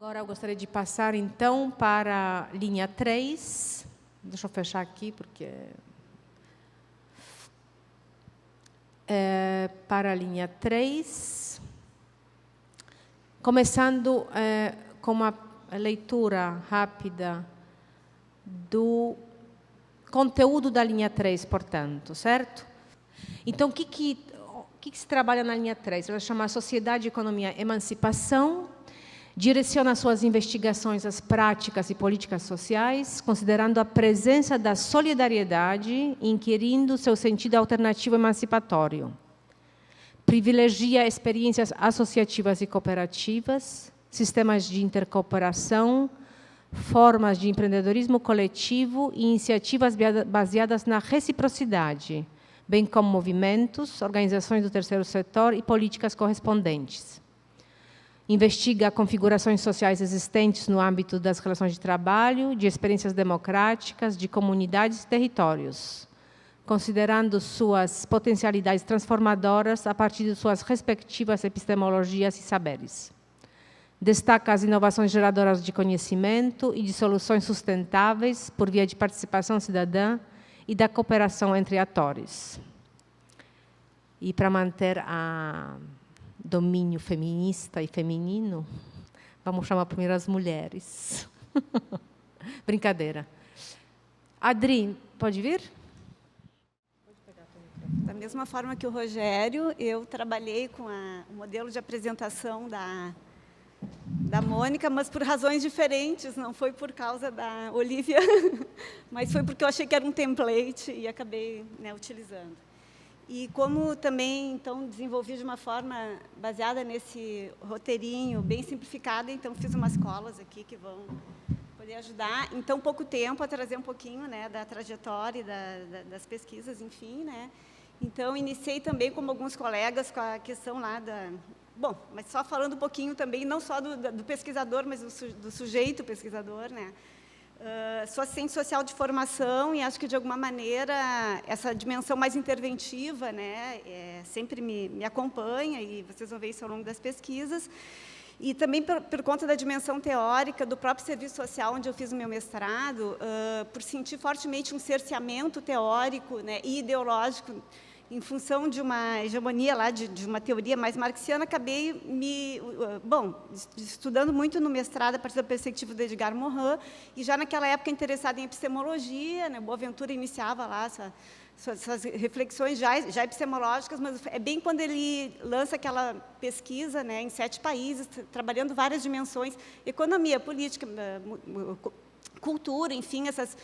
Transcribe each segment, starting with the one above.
Agora eu gostaria de passar, então, para a linha 3. Deixa eu fechar aqui, porque... para a linha 3. Começando com uma leitura rápida do conteúdo da linha 3, portanto, certo? Então, o que se trabalha na linha 3? Ela chama Sociedade, Economia, Emancipação, direciona suas investigações às práticas e políticas sociais, considerando a presença da solidariedade, inquirindo seu sentido alternativo emancipatório. Privilegia experiências associativas e cooperativas, sistemas de intercooperação, formas de empreendedorismo coletivo e iniciativas baseadas na reciprocidade, bem como movimentos, organizações do terceiro setor e políticas correspondentes. Investiga configurações sociais existentes no âmbito das relações de trabalho, de experiências democráticas, de comunidades e territórios, considerando suas potencialidades transformadoras a partir de suas respectivas epistemologias e saberes. Destaca as inovações geradoras de conhecimento e de soluções sustentáveis por via de participação cidadã e da cooperação entre atores. E para manter o domínio feminista e feminino, vamos chamar primeiro as mulheres. Brincadeira. Adri, pode vir? Da mesma forma que o Rogério, eu trabalhei com o modelo de apresentação da Mônica, mas por razões diferentes, não foi por causa da Olivia, mas foi porque eu achei que era um template e acabei utilizando. E como também, então, desenvolvi de uma forma baseada nesse roteirinho bem simplificado, então fiz umas colas aqui que vão poder ajudar, em tão pouco tempo, a trazer um pouquinho da trajetória das pesquisas, enfim. Então, iniciei também, como alguns colegas, com a questão lá da... Bom, mas só falando um pouquinho também, não só do pesquisador, mas do sujeito pesquisador, sou assistente social de formação e acho que, de alguma maneira, essa dimensão mais interventiva sempre me acompanha, e vocês vão ver isso ao longo das pesquisas. E também por conta da dimensão teórica do próprio serviço social, onde eu fiz o meu mestrado, por sentir fortemente um cerceamento teórico e ideológico em função de uma hegemonia lá, de uma teoria mais marxiana, acabei estudando muito no mestrado a partir da perspectiva do Edgar Morin, e já naquela época interessada em epistemologia, Boaventura iniciava lá suas reflexões já epistemológicas, mas é bem quando ele lança aquela pesquisa em 7 países, trabalhando várias dimensões, economia, política, cultura, enfim, essas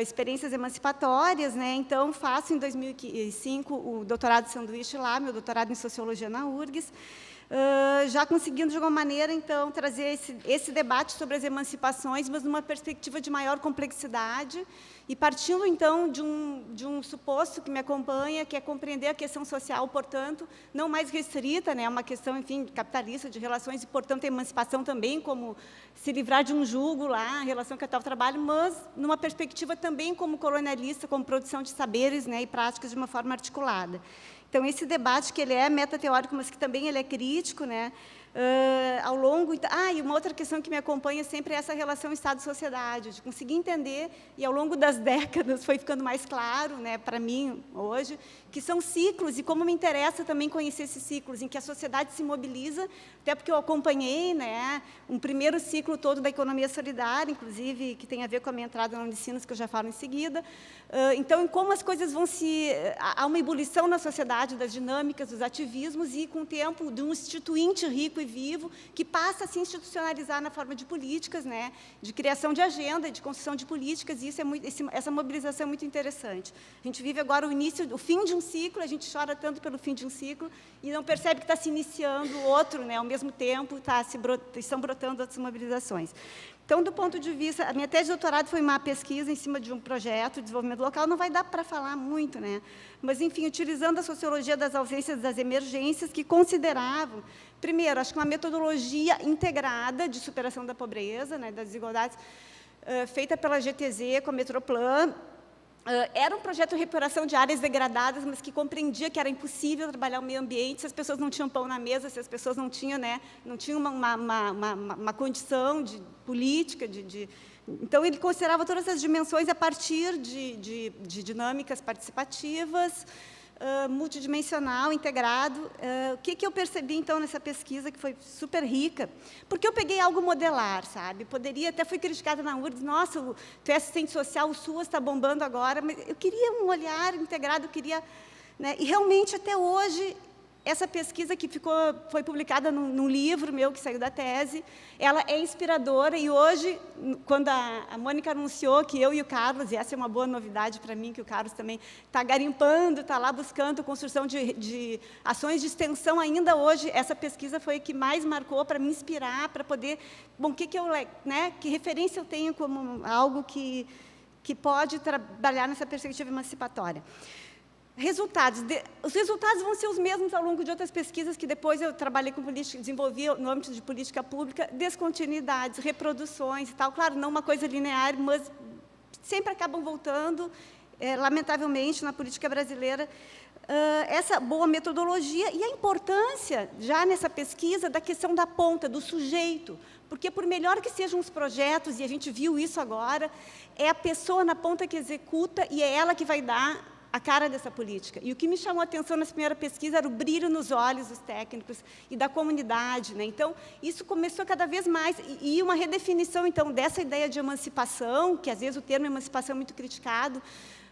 experiências emancipatórias. Então, faço em 2005 o doutorado de sanduíche lá, meu doutorado em sociologia na URGS, já conseguindo, de alguma maneira, então, trazer esse debate sobre as emancipações, mas numa perspectiva de maior complexidade, e partindo, então, de um suposto que me acompanha, que é compreender a questão social, portanto, não mais restrita, uma questão, enfim, capitalista, de relações, e, portanto, a emancipação também, como se livrar de um jugo lá, em relação ao trabalho, mas numa perspectiva também como colonialista, como produção de saberes e práticas de uma forma articulada. Então, esse debate, que ele é metateórico, mas que também ele é crítico, ao longo... e uma outra questão que me acompanha sempre é essa relação Estado-sociedade, de conseguir entender, e ao longo das décadas foi ficando mais claro, para mim, hoje, que são ciclos, e como me interessa também conhecer esses ciclos, em que a sociedade se mobiliza, até porque eu acompanhei um primeiro ciclo todo da economia solidária, inclusive, que tem a ver com a minha entrada na Unicinos, que eu já falo em seguida. Então, em como as coisas vão se... Há uma ebulição na sociedade das dinâmicas, dos ativismos, e, com o tempo, de um instituinte rico e vivo, que passa a se institucionalizar na forma de políticas, de criação de agenda, de construção de políticas, e essa mobilização é muito interessante. A gente vive agora o fim de um ciclo, a gente chora tanto pelo fim de um ciclo, e não percebe que está se iniciando outro, ao mesmo tempo, estão brotando outras mobilizações. Então, do ponto de vista... A minha tese de doutorado foi uma pesquisa em cima de um projeto de desenvolvimento local, não vai dar para falar muito, mas, enfim, utilizando a sociologia das ausências e das emergências, que consideravam, primeiro, acho que uma metodologia integrada de superação da pobreza, das desigualdades, feita pela GTZ com a Metroplan, Era um projeto de recuperação de áreas degradadas, mas que compreendia que era impossível trabalhar o meio ambiente se as pessoas não tinham pão na mesa, se as pessoas não tinham, né, não tinham uma condição política. Então, ele considerava todas essas dimensões a partir de dinâmicas participativas, multidimensional, integrado. O que eu percebi, então, nessa pesquisa, que foi super rica? Porque eu peguei algo modelar, sabe? Poderia, até fui criticada na URGS, nossa, tu é assistente social, o SUAS está bombando agora, mas eu queria um olhar integrado, eu queria... Né? E, realmente, até hoje, essa pesquisa que foi publicada num livro meu, que saiu da tese, ela é inspiradora, e hoje, quando a Mônica anunciou que eu e o Carlos, e essa é uma boa novidade para mim, que o Carlos também está garimpando, está lá buscando construção de ações de extensão, ainda hoje, essa pesquisa foi a que mais marcou para me inspirar, para poder... Bom, que referência eu tenho como algo que pode trabalhar nessa perspectiva emancipatória? Resultados. Os resultados vão ser os mesmos ao longo de outras pesquisas que depois eu trabalhei com política, desenvolvi no âmbito de política pública, descontinuidades, reproduções e tal. Claro, não uma coisa linear, mas sempre acabam voltando, lamentavelmente, na política brasileira, essa boa metodologia e a importância, já nessa pesquisa, da questão da ponta, do sujeito. Porque, por melhor que sejam os projetos, e a gente viu isso agora, é a pessoa na ponta que executa e é ela que vai dar a cara dessa política. E o que me chamou a atenção nessa primeira pesquisa era o brilho nos olhos dos técnicos e da comunidade, né? Então, isso começou cada vez mais, e uma redefinição, então, dessa ideia de emancipação, que às vezes o termo emancipação é muito criticado,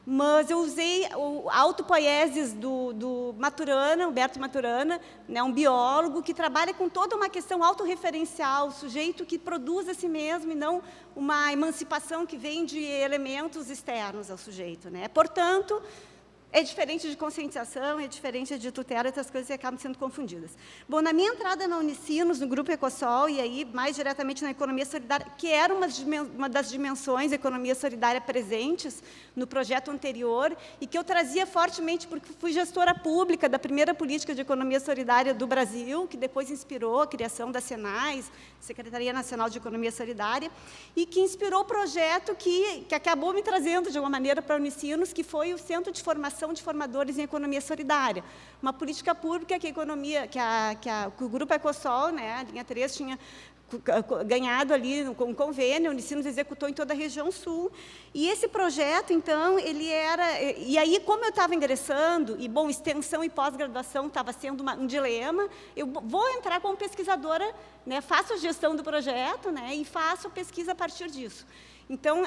mas eu usei a autopoiesis do Maturana, Humberto Maturana, né, um biólogo que trabalha com toda uma questão autorreferencial, o sujeito que produz a si mesmo e não uma emancipação que vem de elementos externos ao sujeito, né? Portanto, é diferente de conscientização, é diferente de tutela, outras coisas que acabam sendo confundidas. Bom, na minha entrada na Unicinos, no Grupo Ecosol, e aí mais diretamente na economia solidária, que era uma das dimensões da economia solidária presentes no projeto anterior, e que eu trazia fortemente, porque fui gestora pública da primeira política de economia solidária do Brasil, que depois inspirou a criação da SENAS, Secretaria Nacional de Economia Solidária, e que inspirou o projeto que acabou me trazendo, de alguma maneira, para a Unicinos, que foi o Centro de Formação de Formadores em Economia Solidária. Uma política pública que o Grupo Ecosol, né, a linha 3, tinha ganhado ali com um convênio, o Unicinos executou em toda a região sul. E esse projeto, então, ele era... E aí, como eu estava ingressando, e, bom, extensão e pós-graduação estava sendo um dilema, eu vou entrar como pesquisadora, né, faço a gestão do projeto, né, e faço pesquisa a partir disso. Então,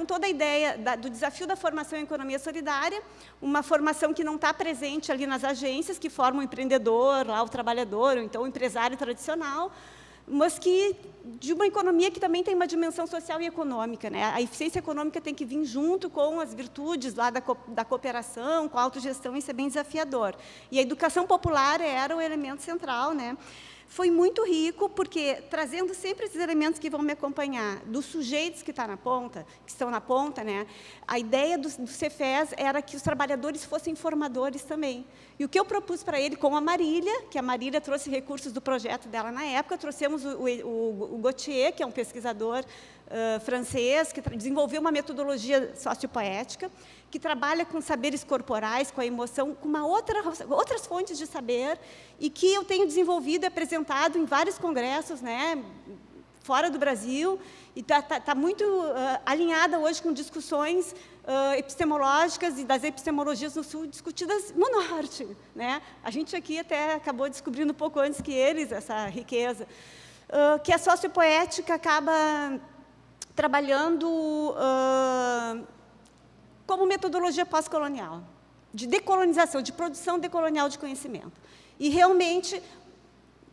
toda a ideia do desafio da formação em economia solidária, uma formação que não está presente ali nas agências, que formam o empreendedor, lá o trabalhador, ou então o empresário tradicional, mas que de uma economia que também tem uma dimensão social e econômica, né? A eficiência econômica tem que vir junto com as virtudes lá da cooperação, com a autogestão, isso é bem desafiador. E a educação popular era o elemento central, né? Foi muito rico, porque, trazendo sempre esses elementos que vão me acompanhar, dos sujeitos que estão na ponta, né, a ideia do Cefes era que os trabalhadores fossem formadores também. E o que eu propus para ele, com a Marília, que a Marília trouxe recursos do projeto dela na época, trouxemos o Gautier, que é um pesquisador francês, que desenvolveu uma metodologia sociopoética, que trabalha com saberes corporais, com a emoção, com outras fontes de saber, e que eu tenho desenvolvido e apresentado em vários congressos, né, fora do Brasil, e está muito alinhada hoje com discussões epistemológicas e das epistemologias no Sul discutidas no Norte, né? A gente aqui até acabou descobrindo um pouco antes que eles essa riqueza, que a sociopoética acaba trabalhando como metodologia pós-colonial, de decolonização, de produção decolonial de conhecimento. E, realmente,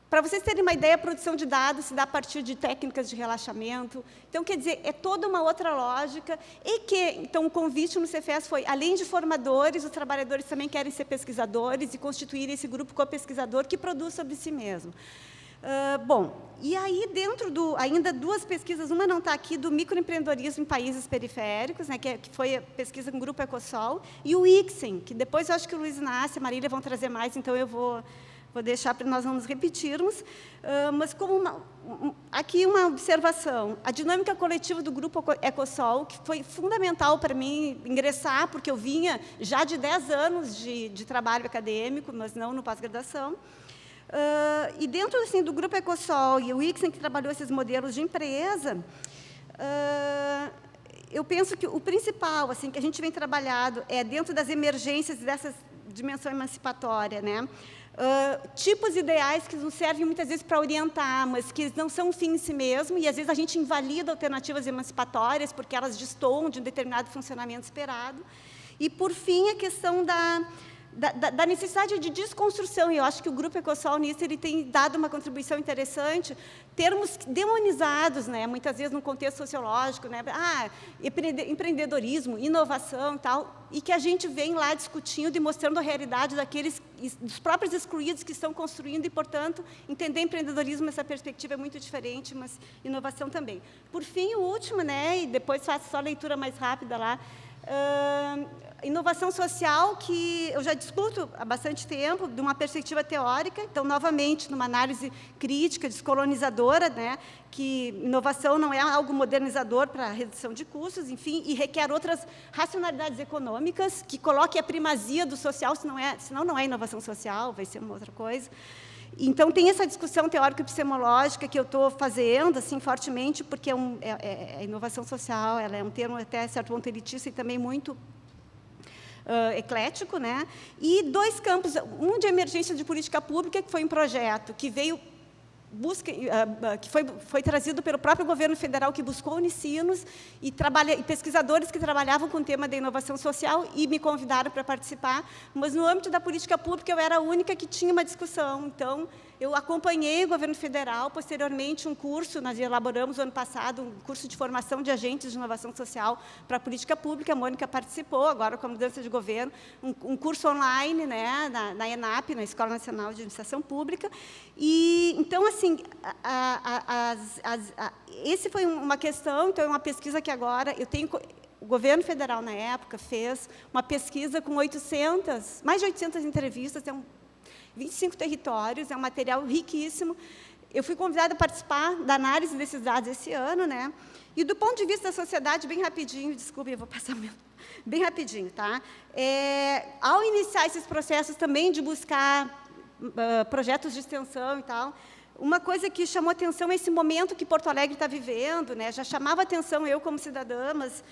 para vocês terem uma ideia, a produção de dados se dá a partir de técnicas de relaxamento. Então, quer dizer, é toda uma outra lógica. E que, então, o convite no Cefes foi, além de formadores, os trabalhadores também querem ser pesquisadores e constituir esse grupo co-pesquisador que produz sobre si mesmo. Bom, e aí, ainda duas pesquisas, uma não está aqui, do microempreendedorismo em países periféricos, né, que foi a pesquisa com o Grupo Ecosol, e o ICSEM, que depois eu acho que o Luiz Inácio e a Marília vão trazer mais, então eu vou vou deixar para nós não nos repetirmos, mas como aqui uma observação, a dinâmica coletiva do Grupo Ecosol, que foi fundamental para mim ingressar, porque eu vinha já de 10 anos de trabalho acadêmico, mas não no pós-graduação, e dentro assim, do Grupo Ecosol e o Ixen, que trabalhou esses modelos de empresa, eu penso que o principal assim, que a gente vem trabalhado é dentro das emergências dessa dimensão emancipatória, né? Tipos ideais que nos servem muitas vezes para orientar, mas que não são um fim em si mesmo, e às vezes a gente invalida alternativas emancipatórias porque elas destoam de um determinado funcionamento esperado. E, por fim, a questão da necessidade de desconstrução, e eu acho que o Grupo Ecosol, nisso, ele tem dado uma contribuição interessante, termos demonizados, né, muitas vezes, no contexto sociológico, né, empreendedorismo, inovação e tal, e que a gente vem lá discutindo e mostrando a realidade dos próprios excluídos que estão construindo, e, portanto, entender empreendedorismo nessa perspectiva é muito diferente, mas inovação também. Por fim, o último, né, e depois faço só a leitura mais rápida lá, inovação social, que eu já discuto há bastante tempo, de uma perspectiva teórica, então, novamente, numa análise crítica, descolonizadora, né, que inovação não é algo modernizador para a redução de custos, enfim, e requer outras racionalidades econômicas, que coloquem a primazia do social, senão não é inovação social, vai ser uma outra coisa. Então, tem essa discussão teórico-epistemológica que eu estou fazendo, assim, fortemente, porque a inovação social, ela é um termo até certo ponto elitista e também muito eclético, né? E 2 campos, um de emergência de política pública, que foi um projeto que veio que foi trazido pelo próprio governo federal, que buscou Unicinos e pesquisadores que trabalhavam com o tema da inovação social e me convidaram para participar, mas no âmbito da política pública eu era a única que tinha uma discussão. Então, eu acompanhei o governo federal, posteriormente um curso, nós elaboramos no ano passado um curso de formação de agentes de inovação social para a política pública, a Mônica participou, agora com a mudança de governo, um curso online, né, na ENAP, na Escola Nacional de Administração Pública, e então, assim, esse foi uma questão, então é uma pesquisa que agora, o governo federal, na época, fez uma pesquisa com mais de 800 entrevistas, 25 territórios, é um material riquíssimo. Eu fui convidada a participar da análise desses dados esse ano, né? E, do ponto de vista da sociedade, bem rapidinho, desculpe, eu vou passar bem rapidinho, tá? Ao iniciar esses processos também de buscar projetos de extensão e tal, uma coisa que chamou atenção é esse momento que Porto Alegre está vivendo, né? Já chamava atenção eu como cidadã, mas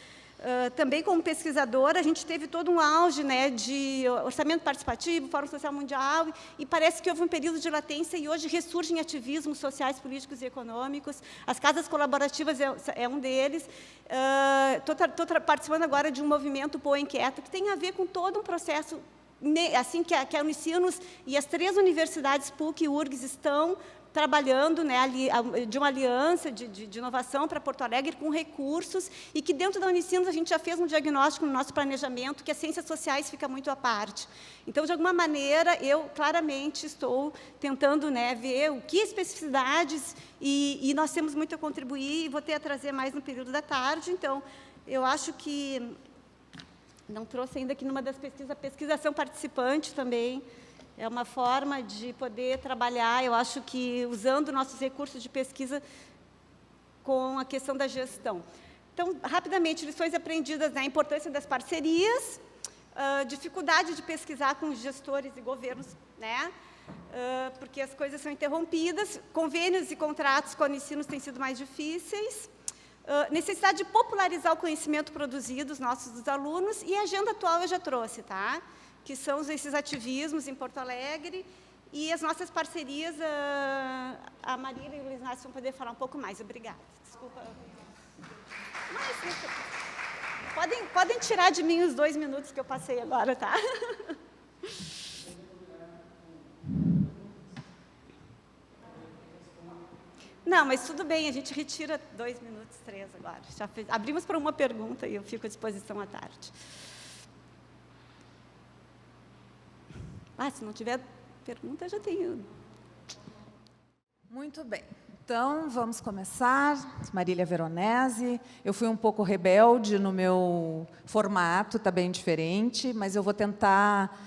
também como pesquisadora, a gente teve todo um auge, né, de orçamento participativo, Fórum Social Mundial, e parece que houve um período de latência e hoje ressurgem ativismos sociais, políticos e econômicos. As casas colaborativas é um deles. Estou participando agora de um movimento Poa Inquieta, que tem a ver com todo um processo, assim, que a Unicinos e as 3 universidades, PUC e URGS, estão trabalhando, né, de uma aliança de inovação para Porto Alegre com recursos, e que dentro da Unicinos a gente já fez um diagnóstico no nosso planejamento que as ciências sociais fica muito à parte. Então, de alguma maneira, eu claramente estou tentando, né, ver o que especificidades, e nós temos muito a contribuir, e vou ter a trazer mais no período da tarde. Então, eu acho que não trouxe ainda aqui numa das pesquisas, a pesquisação participante também, é uma forma de poder trabalhar, eu acho que usando nossos recursos de pesquisa com a questão da gestão. Então, rapidamente, lições aprendidas, né, a importância das parcerias, dificuldade de pesquisar com gestores e governos, né, porque as coisas são interrompidas, convênios e contratos com a Unicinos têm sido mais difíceis, necessidade de popularizar o conhecimento produzido, dos alunos, e a agenda atual eu já trouxe, tá? Que são esses ativismos em Porto Alegre, e as nossas parcerias, a Marília e o Luiz Inácio vão poder falar um pouco mais. Obrigada. Desculpa. Mas, podem tirar de mim os 2 minutos que eu passei agora, tá? Não, mas tudo bem, a gente retira 2 minutos, 3 agora. Abrimos para uma pergunta e eu fico à disposição à tarde. Se não tiver pergunta, já tenho. Muito bem. Então, vamos começar. Marília Veronese. Eu fui um pouco rebelde no meu formato, está bem diferente, mas eu vou tentar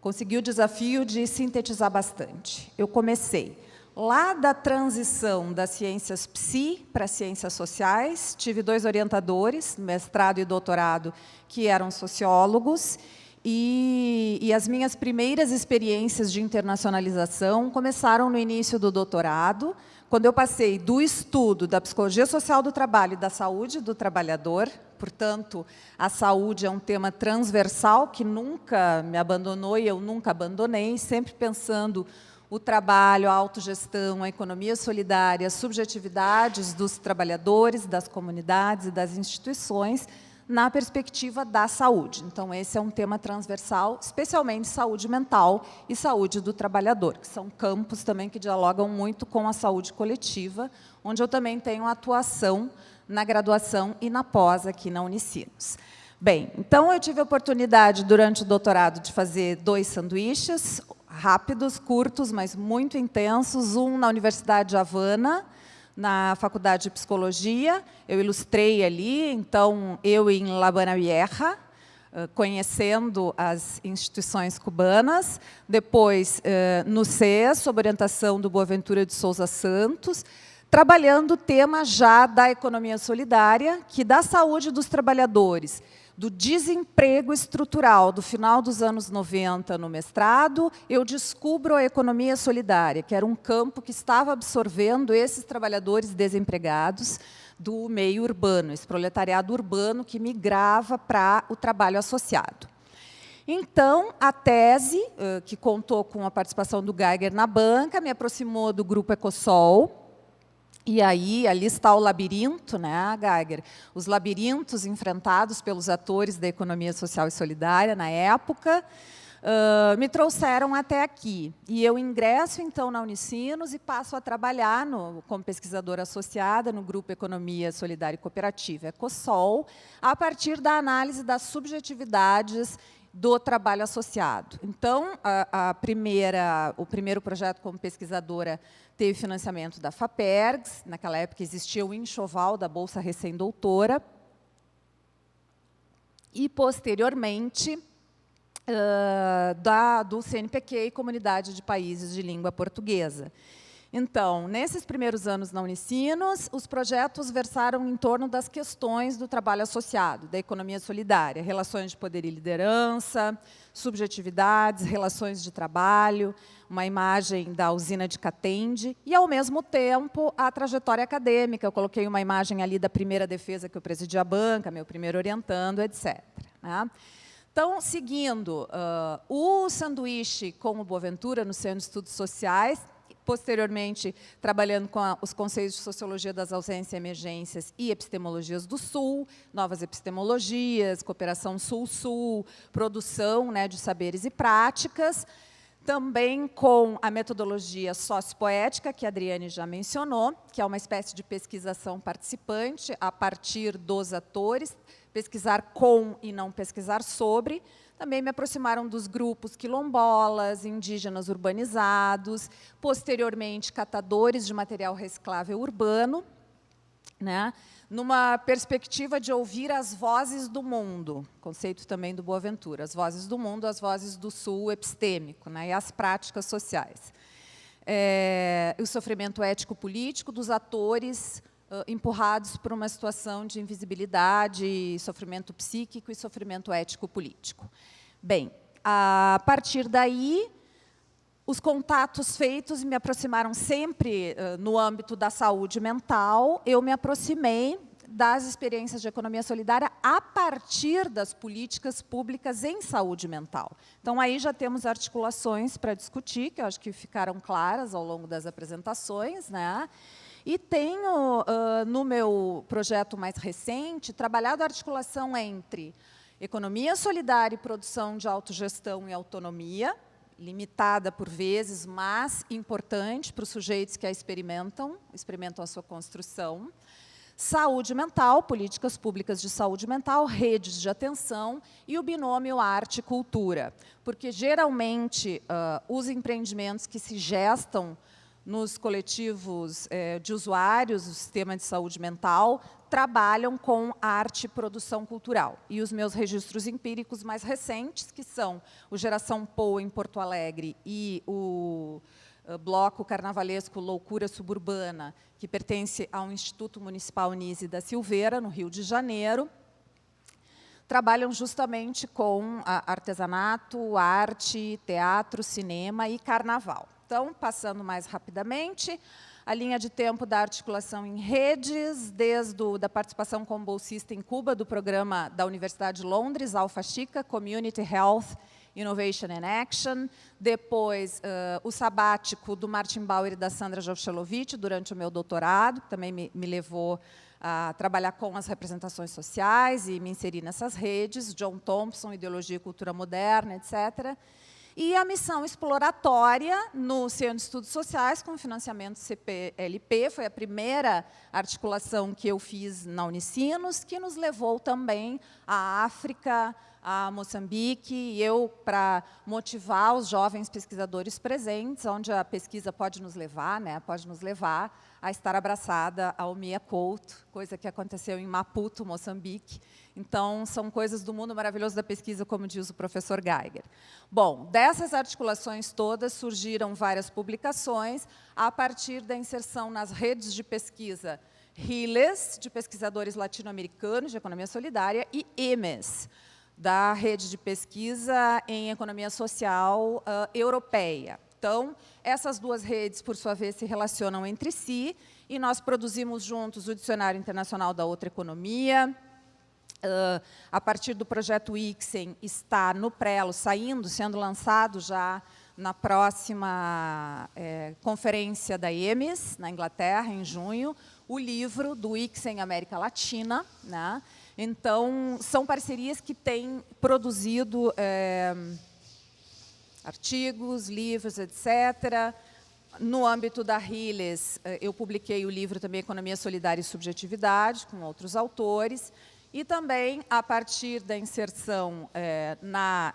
consegui o desafio de sintetizar bastante. Eu comecei lá da transição das ciências psi para ciências sociais, tive 2 orientadores, mestrado e doutorado, que eram sociólogos, e as minhas primeiras experiências de internacionalização começaram no início do doutorado, quando eu passei do estudo da psicologia social do trabalho e da saúde do trabalhador. Portanto, a saúde é um tema transversal que nunca me abandonou e eu nunca abandonei, sempre pensando o trabalho, a autogestão, a economia solidária, as subjetividades dos trabalhadores, das comunidades e das instituições, na perspectiva da saúde. Então, esse é um tema transversal, especialmente saúde mental e saúde do trabalhador, que são campos também que dialogam muito com a saúde coletiva, onde eu também tenho atuação na graduação e na pós aqui na Unicinos. Bem, então eu tive a oportunidade, durante o doutorado, de fazer 2 sanduíches, rápidos, curtos, mas muito intensos, um na Universidade de Havana, na Faculdade de Psicologia. Eu ilustrei ali, então, eu em La Habana Vieja, conhecendo as instituições cubanas, depois no CES, sob orientação do Boaventura de Souza Santos, trabalhando o tema já da economia solidária, que da saúde dos trabalhadores, do desemprego estrutural do final dos anos 90 no mestrado, eu descubro a economia solidária, que era um campo que estava absorvendo esses trabalhadores desempregados do meio urbano, esse proletariado urbano que migrava para o trabalho associado. Então, a tese, que contou com a participação do Geiger na banca, me aproximou do Grupo Ecosol. E aí, ali está o labirinto, né, Geiger? Os labirintos enfrentados pelos atores da economia social e solidária, na época, me trouxeram até aqui. E eu ingresso, então, na Unicinos e passo a trabalhar como pesquisadora associada no Grupo Economia Solidária e Cooperativa, Ecosol, a partir da análise das subjetividades do trabalho associado. Então, o primeiro projeto como pesquisadora teve financiamento da FAPERGS, naquela época existia o enxoval da Bolsa Recém-Doutora, e, posteriormente, do CNPq, Comunidade de Países de Língua Portuguesa. Então, nesses primeiros anos na Unicinos, os projetos versaram em torno das questões do trabalho associado, da economia solidária, relações de poder e liderança, subjetividades, relações de trabalho, uma imagem da usina de Catende e, ao mesmo tempo, a trajetória acadêmica. Eu coloquei uma imagem ali da primeira defesa que eu presidi a banca, meu primeiro orientando, etc. Né? Então, seguindo, o sanduíche com o Boaventura no Centro de Estudos Sociais, posteriormente trabalhando com os conceitos de Sociologia das Ausências e Emergências e Epistemologias do Sul, novas epistemologias, cooperação Sul-Sul, produção, né, de saberes e práticas, também com a metodologia sociopoética, que a Adriane já mencionou, que é uma espécie de pesquisação participante, a partir dos atores, pesquisar com e não pesquisar sobre. Também me aproximaram dos grupos quilombolas, indígenas urbanizados, posteriormente catadores de material reciclável urbano, né, numa perspectiva de ouvir as vozes do mundo, conceito também do Boaventura, as vozes do mundo, as vozes do sul epistêmico, né, e as práticas sociais. O sofrimento ético-político dos atores empurrados por uma situação de invisibilidade, sofrimento psíquico e sofrimento ético-político. Bem, a partir daí, os contatos feitos me aproximaram sempre no âmbito da saúde mental. Eu me aproximei das experiências de economia solidária a partir das políticas públicas em saúde mental. Então, aí já temos articulações para discutir, que eu acho que ficaram claras ao longo das apresentações, né? E tenho, no meu projeto mais recente, trabalhado a articulação entre economia solidária e produção de autogestão e autonomia, limitada por vezes, mas importante para os sujeitos que a experimentam a sua construção, saúde mental, políticas públicas de saúde mental, redes de atenção e o binômio arte e cultura. Porque, geralmente, os empreendimentos que se gestam nos coletivos de usuários do sistema de saúde mental, trabalham com arte e produção cultural. E os meus registros empíricos mais recentes, que são o Geração Poa, em Porto Alegre, e o bloco carnavalesco Loucura Suburbana, que pertence ao Instituto Municipal Nise da Silveira, no Rio de Janeiro, trabalham justamente com artesanato, arte, teatro, cinema e carnaval. Então, passando mais rapidamente, a linha de tempo da articulação em redes, desde a participação como bolsista em Cuba do programa da Universidade de Londres, Alpha Chica, Community Health, Innovation and Action, depois o sabático do Martin Bauer e da Sandra Jovchelovitch durante o meu doutorado, que também me levou a trabalhar com as representações sociais e me inserir nessas redes, John Thompson, Ideologia e Cultura Moderna, etc., e a missão exploratória no Centro de Estudos Sociais, com financiamento CPLP, foi a primeira articulação que eu fiz na Unicinos, que nos levou também à África, a Moçambique, e eu, para motivar os jovens pesquisadores presentes, onde a pesquisa pode nos levar, né, pode nos levar a estar abraçada ao Mia Couto, coisa que aconteceu em Maputo, Moçambique. Então, são coisas do mundo maravilhoso da pesquisa, como diz o professor Geiger. Bom, dessas articulações todas surgiram várias publicações a partir da inserção nas redes de pesquisa RILES, de pesquisadores latino-americanos de economia solidária, e EMES, da rede de pesquisa em economia social europeia. Então, essas duas redes, por sua vez, se relacionam entre si, e nós produzimos juntos o Dicionário Internacional da Outra Economia. A partir do projeto Ixen, está no Prelo, sendo lançado já na próxima conferência da EMES, na Inglaterra, em junho, o livro do Ixen América Latina, né? Então, são parcerias que têm produzido artigos, livros, etc. No âmbito da RILES, eu publiquei o livro também Economia Solidária e Subjetividade, com outros autores, e também, a partir da inserção na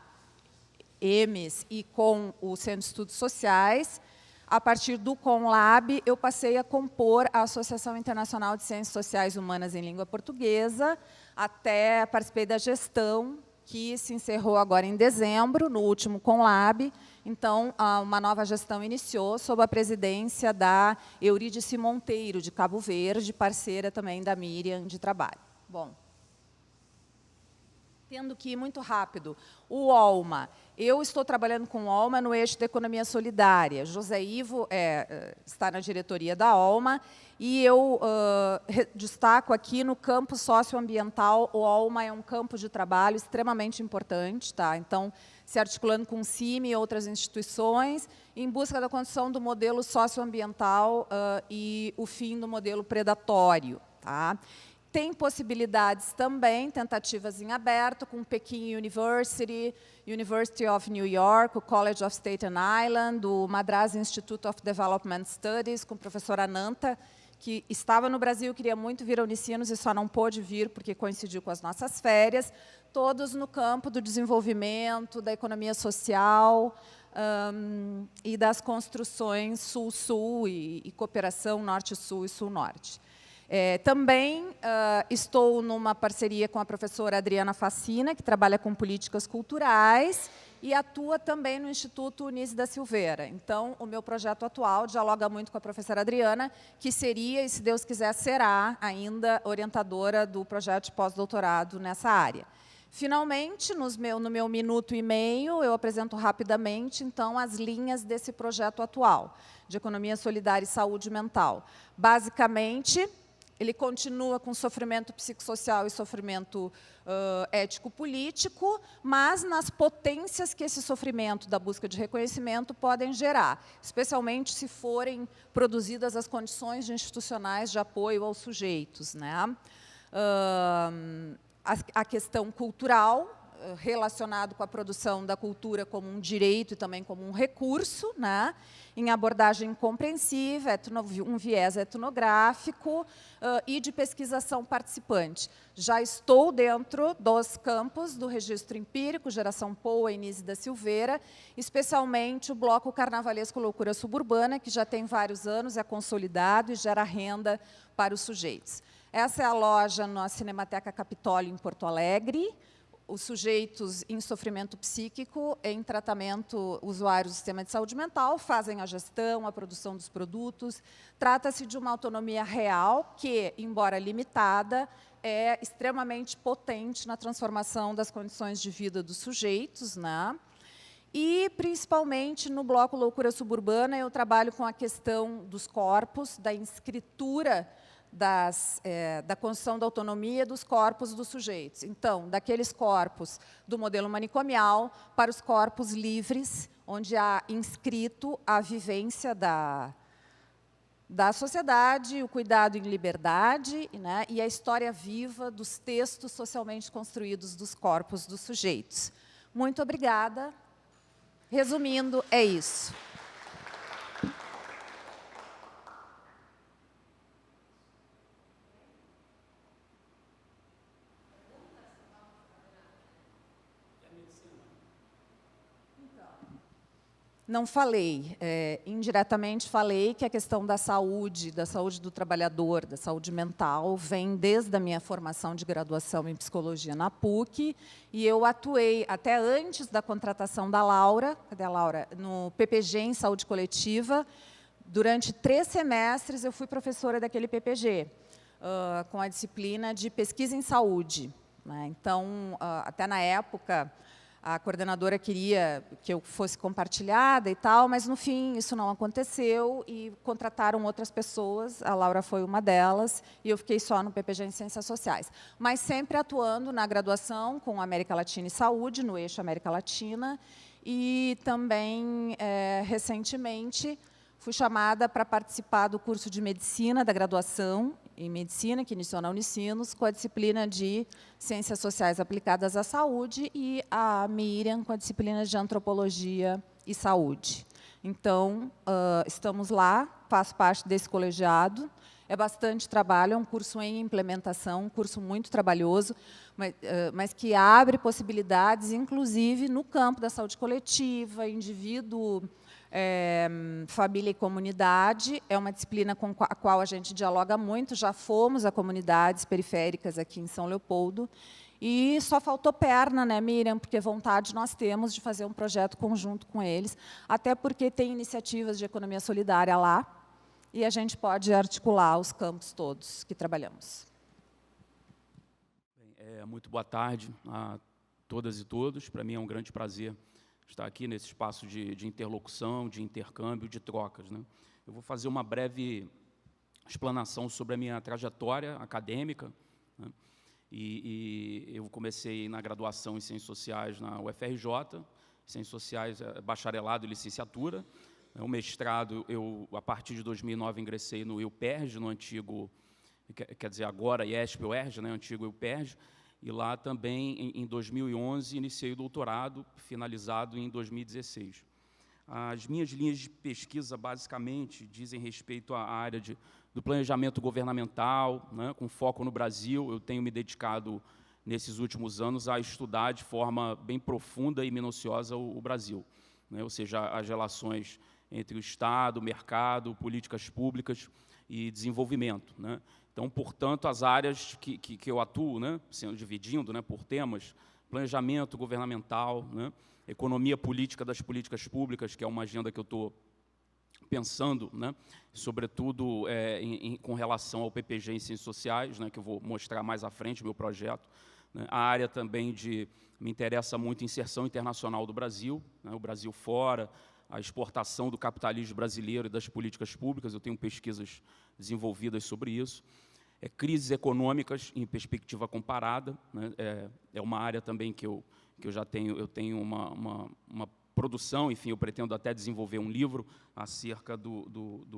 EMES e com o Centro de Estudos Sociais, a partir do CONLAB, eu passei a compor a Associação Internacional de Ciências Sociais Humanas em Língua Portuguesa, até participei da gestão, que se encerrou agora em dezembro, no último CONLAB. Então, uma nova gestão iniciou, sob a presidência da Eurídice Monteiro, de Cabo Verde, parceira também da Miriam de trabalho. Bom, tendo que ir muito rápido, o OLMA. Eu estou trabalhando com o OLMA no eixo da economia solidária. José Ivo está na diretoria da OLMA, e eu destaco aqui no campo socioambiental, o OLMA é um campo de trabalho extremamente importante, tá? Então, se articulando com o CIMI e outras instituições, em busca da construção do modelo socioambiental e o fim do modelo predatório, tá? Tem possibilidades também, tentativas em aberto, com Peking University, University of New York, o College of Staten Island, o Madras Institute of Development Studies, com o professor Ananta, que estava no Brasil, queria muito vir a Unicinos e só não pôde vir porque coincidiu com as nossas férias, todos no campo do desenvolvimento, da economia social e das construções Sul-Sul e cooperação Norte-Sul e Sul-Norte. Também estou numa parceria com a professora Adriana Facina, que trabalha com políticas culturais e atua também no Instituto Nise da Silveira. Então, o meu projeto atual dialoga muito com a professora Adriana, que seria, e se Deus quiser, será ainda orientadora do projeto de pós-doutorado nessa área. Finalmente, no meu minuto e meio, eu apresento rapidamente, então, as linhas desse projeto atual, de economia solidária e saúde mental. Basicamente, ele continua com sofrimento psicossocial e sofrimento ético-político, mas nas potências que esse sofrimento da busca de reconhecimento podem gerar, especialmente se forem produzidas as condições institucionais de apoio aos sujeitos, né? A questão cultural, relacionado com a produção da cultura como um direito e também como um recurso, né, em abordagem compreensiva, um viés etnográfico e de pesquisação participante. Já estou dentro dos campos do registro empírico, Geração Poa, Inise da Silveira, especialmente o bloco carnavalesco Loucura Suburbana, que já tem vários anos, é consolidado e gera renda para os sujeitos. Essa é a loja na Cinemateca Capitólio, em Porto Alegre. Os sujeitos em sofrimento psíquico, em tratamento, usuários do sistema de saúde mental, fazem a gestão, a produção dos produtos. Trata-se de uma autonomia real que, embora limitada, é extremamente potente na transformação das condições de vida dos sujeitos, né? E, principalmente, no bloco Loucura Suburbana, eu trabalho com a questão dos corpos, da inscritura da construção da autonomia dos corpos dos sujeitos. Então, daqueles corpos do modelo manicomial para os corpos livres, onde há inscrito a vivência da sociedade, o cuidado em liberdade, né, e a história viva dos textos socialmente construídos dos corpos dos sujeitos. Muito obrigada. Resumindo, é isso. Não falei, indiretamente falei que a questão da saúde do trabalhador, da saúde mental, vem desde a minha formação de graduação em psicologia na PUC, e eu atuei até antes da contratação da Laura, cadê a Laura? No PPG em saúde coletiva. Durante 3 semestres eu fui professora daquele PPG, com a disciplina de pesquisa em saúde, né? Então, até na época, a coordenadora queria que eu fosse compartilhada e tal, mas, no fim, isso não aconteceu e contrataram outras pessoas, a Laura foi uma delas, e eu fiquei só no PPG em Ciências Sociais. Mas sempre atuando na graduação com América Latina e Saúde, no eixo América Latina, e também, recentemente, fui chamada para participar do curso de Medicina da graduação em Medicina, que iniciou na Unicinos, com a disciplina de Ciências Sociais Aplicadas à Saúde, e a Miriam com a disciplina de Antropologia e Saúde. Então, estamos lá, faço parte desse colegiado, é bastante trabalho, é um curso em implementação, um curso muito trabalhoso, mas que abre possibilidades, inclusive, no campo da saúde coletiva, indivíduo, família e comunidade. É uma disciplina com a qual a gente dialoga muito, já fomos a comunidades periféricas aqui em São Leopoldo, e só faltou perna, né, Miriam, porque vontade nós temos de fazer um projeto conjunto com eles, até porque tem iniciativas de economia solidária lá, e a gente pode articular os campos todos que trabalhamos. Muito boa tarde a todas e todos. Para mim é um grande prazer estar aqui nesse espaço de interlocução, de intercâmbio, de trocas, né? Eu vou fazer uma breve explanação sobre a minha trajetória acadêmica, né? E eu comecei na graduação em Ciências Sociais na UFRJ, Ciências Sociais, bacharelado e licenciatura. O mestrado, a partir de 2009, ingressei no UPERJ, no antigo, quer dizer, agora IESP-UERJ, né, antigo UPERJ, e lá também, em 2011, iniciei o doutorado, finalizado em 2016. As minhas linhas de pesquisa, basicamente, dizem respeito à área do planejamento governamental, né, com foco no Brasil. Eu tenho me dedicado, nesses últimos anos, a estudar de forma bem profunda e minuciosa o Brasil, né, ou seja, as relações entre o Estado, o mercado, políticas públicas e desenvolvimento, né? Então, portanto, as áreas que eu atuo, né, sendo dividindo, né, por temas, planejamento governamental, né, economia política das políticas públicas, que é uma agenda que eu estou pensando, né, sobretudo com relação ao PPG em Ciências Sociais, né, que eu vou mostrar mais à frente, meu projeto, né. A área também me interessa muito a inserção internacional do Brasil, né, o Brasil fora, a exportação do capitalismo brasileiro e das políticas públicas. Eu tenho pesquisas desenvolvidas sobre isso. Crises econômicas em perspectiva comparada, né? É uma área também que eu já tenho, uma produção, enfim, eu pretendo até desenvolver um livro acerca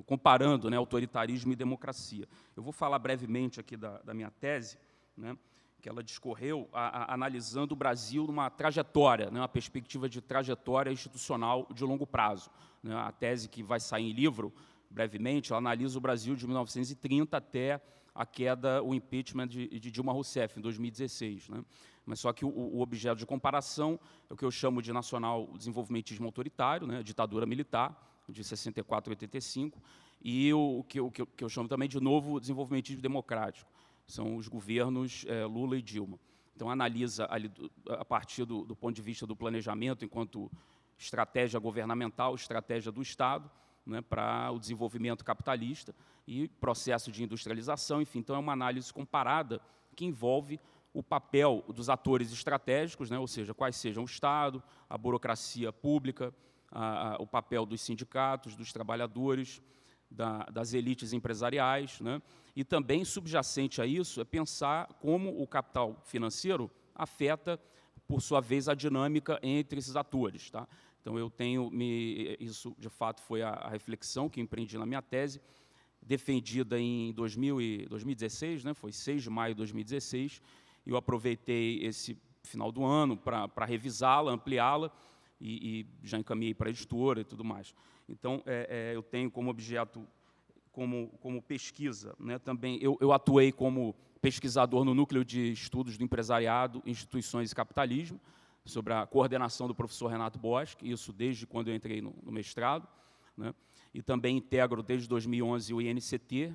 comparando, né, autoritarismo e democracia. Eu vou falar brevemente aqui da minha tese, né, que ela discorreu analisando o Brasil numa trajetória, né, uma perspectiva de trajetória institucional de longo prazo. Né, a tese que vai sair em livro, brevemente, ela analisa o Brasil de 1930 até a queda, o impeachment de Dilma Rousseff, em 2016. Né? Mas só que o objeto de comparação é o que eu chamo de nacional desenvolvimentismo autoritário, né, ditadura militar, de 64 a 85, e o que eu chamo também de novo desenvolvimentismo democrático. São os governos Lula e Dilma. Então, analisa, ali, a partir do ponto de vista do planejamento, enquanto estratégia governamental, estratégia do Estado, né, para o desenvolvimento capitalista e processo de industrialização, enfim. Então, é uma análise comparada que envolve o papel dos atores estratégicos, né, ou seja, quais sejam o Estado, a burocracia pública, o papel dos sindicatos, dos trabalhadores, das elites empresariais, né? E também, subjacente a isso, é pensar como o capital financeiro afeta, por sua vez, a dinâmica entre esses atores. Tá? Então, isso, de fato, foi a reflexão que empreendi na minha tese, defendida em 2016, né? Foi 6 de maio de 2016, e eu aproveitei esse final do ano para revisá-la, ampliá-la, e já encaminhei para a editora e tudo mais. Então, eu tenho como objeto, como pesquisa, né, também, eu atuei como pesquisador no Núcleo de Estudos do Empresariado, Instituições e Capitalismo, sobre a coordenação do professor Renato Boschi, isso desde quando eu entrei no mestrado, né, e também integro desde 2011 o INCT,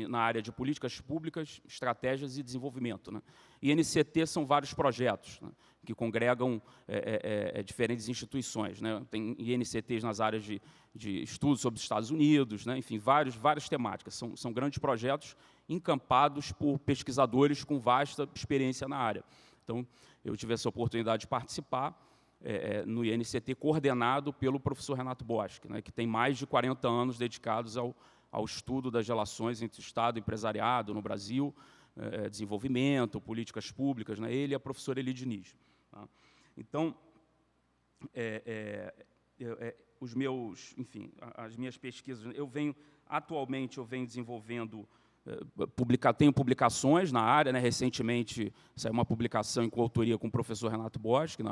na área de políticas públicas, estratégias e desenvolvimento. Né. INCT são vários projetos, né, que congregam diferentes instituições. Né. Tem INCTs nas áreas de estudos sobre os Estados Unidos, né, enfim, várias temáticas. São grandes projetos encampados por pesquisadores com vasta experiência na área. Então, eu tive essa oportunidade de participar no INCT, coordenado pelo professor Renato Boschi, né, que tem mais de 40 anos dedicados ao estudo das relações entre Estado e empresariado no Brasil, desenvolvimento, políticas públicas, né, ele e a professora Eli Diniz. Tá? Então, as minhas pesquisas, atualmente eu venho desenvolvendo, tenho publicações na área, né, recentemente saiu uma publicação em coautoria com o professor Renato Boschi,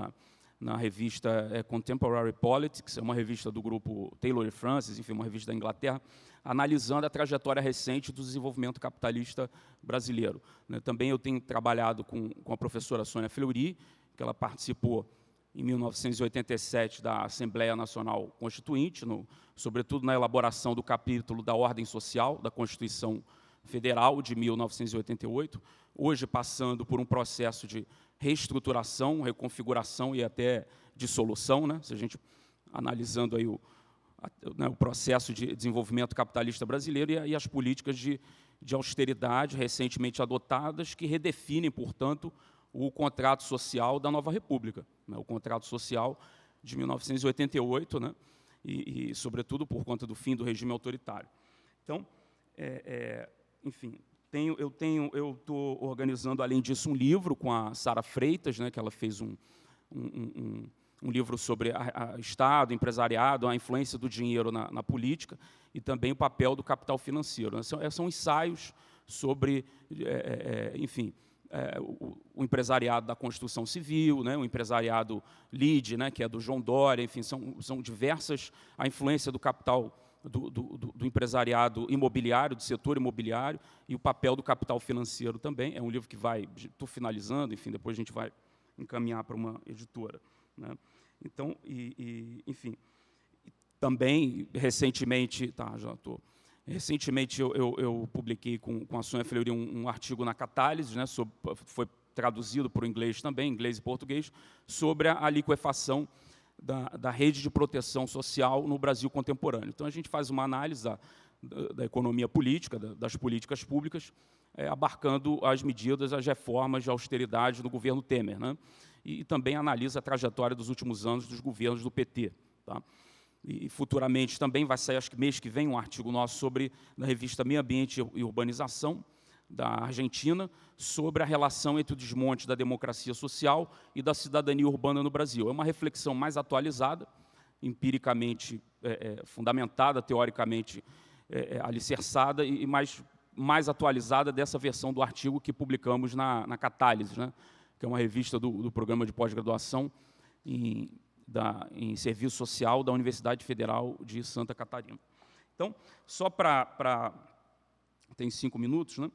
na revista Contemporary Politics, é uma revista do grupo Taylor e Francis, enfim, uma revista da Inglaterra, analisando a trajetória recente do desenvolvimento capitalista brasileiro. Né, também eu tenho trabalhado com a professora Sônia Fleury, que ela participou em 1987 da Assembleia Nacional Constituinte, sobretudo na elaboração do capítulo da Ordem Social da Constituição Federal de 1988, hoje passando por um processo de reestruturação, reconfiguração e até dissolução, né? Se a gente analisando aí o processo de desenvolvimento capitalista brasileiro e as políticas de austeridade recentemente adotadas, que redefinem, portanto, o contrato social da nova República, né? O contrato social de 1988, né? E, sobretudo, por conta do fim do regime autoritário. Então, enfim, eu estou organizando, além disso, um livro com a Sara Freitas, né, que ela fez um livro sobre Estado, empresariado, a influência do dinheiro na política e também o papel do capital financeiro. Né. São ensaios sobre, enfim, o empresariado da construção civil, né, o empresariado LEAD, né, que é do João Dória, enfim, são diversas, a influência do capital do empresariado imobiliário, do setor imobiliário, e o papel do capital financeiro também. É um livro que estou finalizando, enfim, depois a gente vai encaminhar para uma editora. Né? Então, enfim, também, recentemente, recentemente eu publiquei com a Sônia Fleury um artigo na Catálise, né, foi traduzido para o inglês também, inglês e português, sobre a liquefação da rede de proteção social no Brasil contemporâneo. Então, a gente faz uma análise da economia política, das políticas públicas, abarcando as medidas, as reformas de austeridade do governo Temer, né? E também analisa a trajetória dos últimos anos dos governos do PT. Tá? E futuramente também vai sair, acho que mês que vem, um artigo nosso na revista Meio Ambiente e Urbanização, da Argentina, sobre a relação entre o desmonte da democracia social e da cidadania urbana no Brasil. É uma reflexão mais atualizada, empiricamente fundamentada, teoricamente alicerçada e mais mais atualizada dessa versão do artigo que publicamos na Catálise, né, que é uma revista do programa de pós-graduação em Serviço Social da Universidade Federal de Santa Catarina. Então, só para... Tem 5 minutos, né?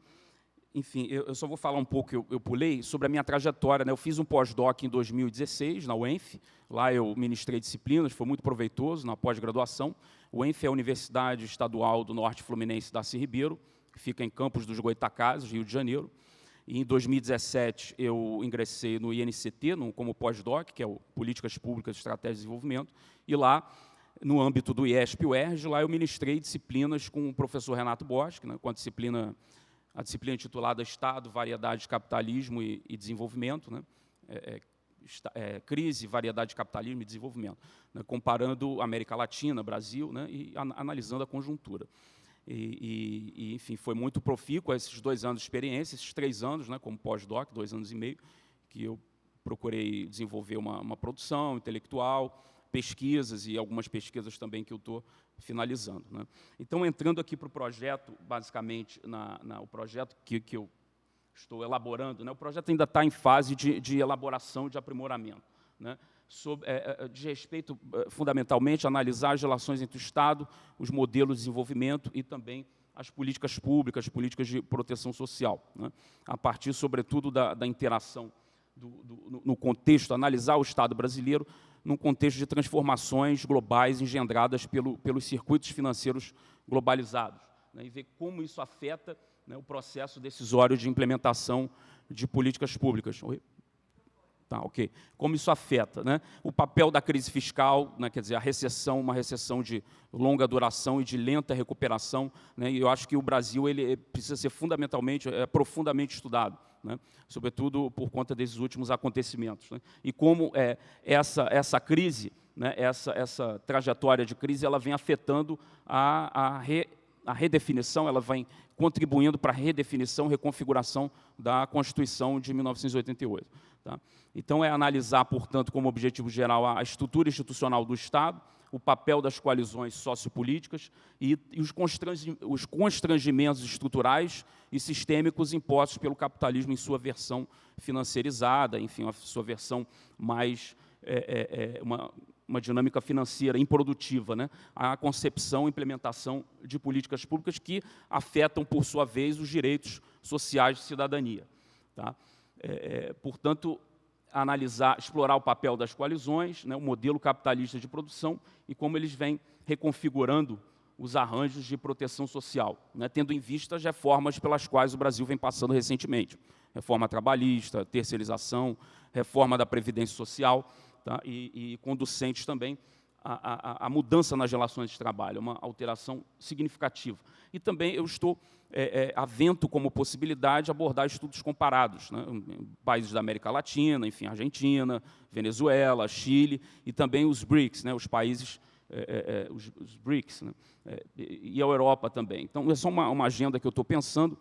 Enfim, eu só vou falar um pouco, eu pulei, sobre a minha trajetória, né? Eu fiz um pós-doc em 2016, na UENF, lá eu ministrei disciplinas, foi muito proveitoso na pós-graduação. O UENF é a Universidade Estadual do Norte Fluminense Darcy Ribeiro, que fica em Campos dos Goytacazes, Rio de Janeiro. E, em 2017, eu ingressei no INCT, como pós-doc, que é o Políticas Públicas e Estratégia de Desenvolvimento, e lá, no âmbito do IESP-UERJ, lá eu ministrei disciplinas com o professor Renato Boschi, né, com a disciplina intitulada Estado, Variedade, Capitalismo e Desenvolvimento, né, Crise, Variedade, Capitalismo e Desenvolvimento, né, comparando América Latina, Brasil, né, e analisando a conjuntura. Enfim, foi muito profícuo esses 2 anos de experiência, esses 3 anos, né, como pós-doc, 2 anos e meio, que eu procurei desenvolver uma produção intelectual, pesquisas e algumas pesquisas também que eu estou finalizando, né. Então, entrando aqui para o projeto, basicamente, o projeto que eu estou elaborando, né, o projeto ainda está em fase de elaboração, de aprimoramento, né, de respeito, fundamentalmente, a analisar as relações entre o Estado, os modelos de desenvolvimento e também as políticas públicas, as políticas de proteção social, né, a partir, sobretudo, da interação no contexto, analisar o Estado brasileiro num contexto de transformações globais engendradas pelos circuitos financeiros globalizados, né, e ver como isso afeta, né, o processo decisório de implementação de políticas públicas. Oi? Tá, ok. Como isso afeta, né, o papel da crise fiscal, né, quer dizer, a recessão, uma recessão de longa duração e de lenta recuperação, né, e eu acho que o Brasil ele precisa ser fundamentalmente, profundamente estudado, né, sobretudo por conta desses últimos acontecimentos, né, e como essa crise, né, essa trajetória de crise, ela vem afetando a redefinição, ela vem contribuindo para a redefinição, reconfiguração da Constituição de 1988. Tá? Então, é analisar, portanto, como objetivo geral a estrutura institucional do Estado, o papel das coalizões sociopolíticas e os constrangimentos estruturais e sistêmicos impostos pelo capitalismo em sua versão financeirizada, enfim, a sua versão mais... uma dinâmica financeira improdutiva, né? A concepção e implementação de políticas públicas que afetam, por sua vez, os direitos sociais de cidadania. Tá? Portanto, explorar o papel das coalizões, né, o modelo capitalista de produção e como eles vêm reconfigurando os arranjos de proteção social, né, tendo em vista as reformas pelas quais o Brasil vem passando recentemente. Reforma trabalhista, terceirização, reforma da Previdência Social, tá, e conducentes também à mudança nas relações de trabalho, uma alteração significativa. E também eu estou avento como possibilidade abordar estudos comparados, né, em países da América Latina, enfim, Argentina, Venezuela, Chile, e também os BRICS, né, os países, os BRICS, né, e a Europa também. Então, essa é uma agenda que eu estou pensando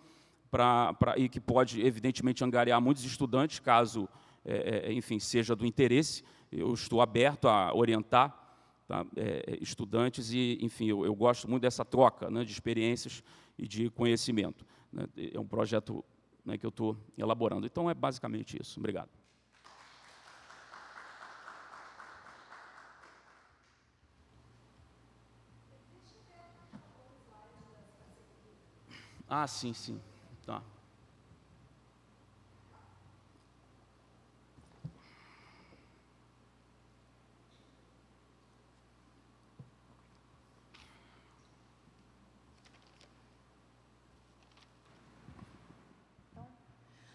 e que pode, evidentemente, angariar muitos estudantes, caso, enfim, seja do interesse. Eu estou aberto a orientar, tá, estudantes e, enfim, eu gosto muito dessa troca, né, de experiências e de conhecimento, né. É um projeto, né, que eu estou elaborando. Então, é basicamente isso. Obrigado. Ah, sim, sim. Tá.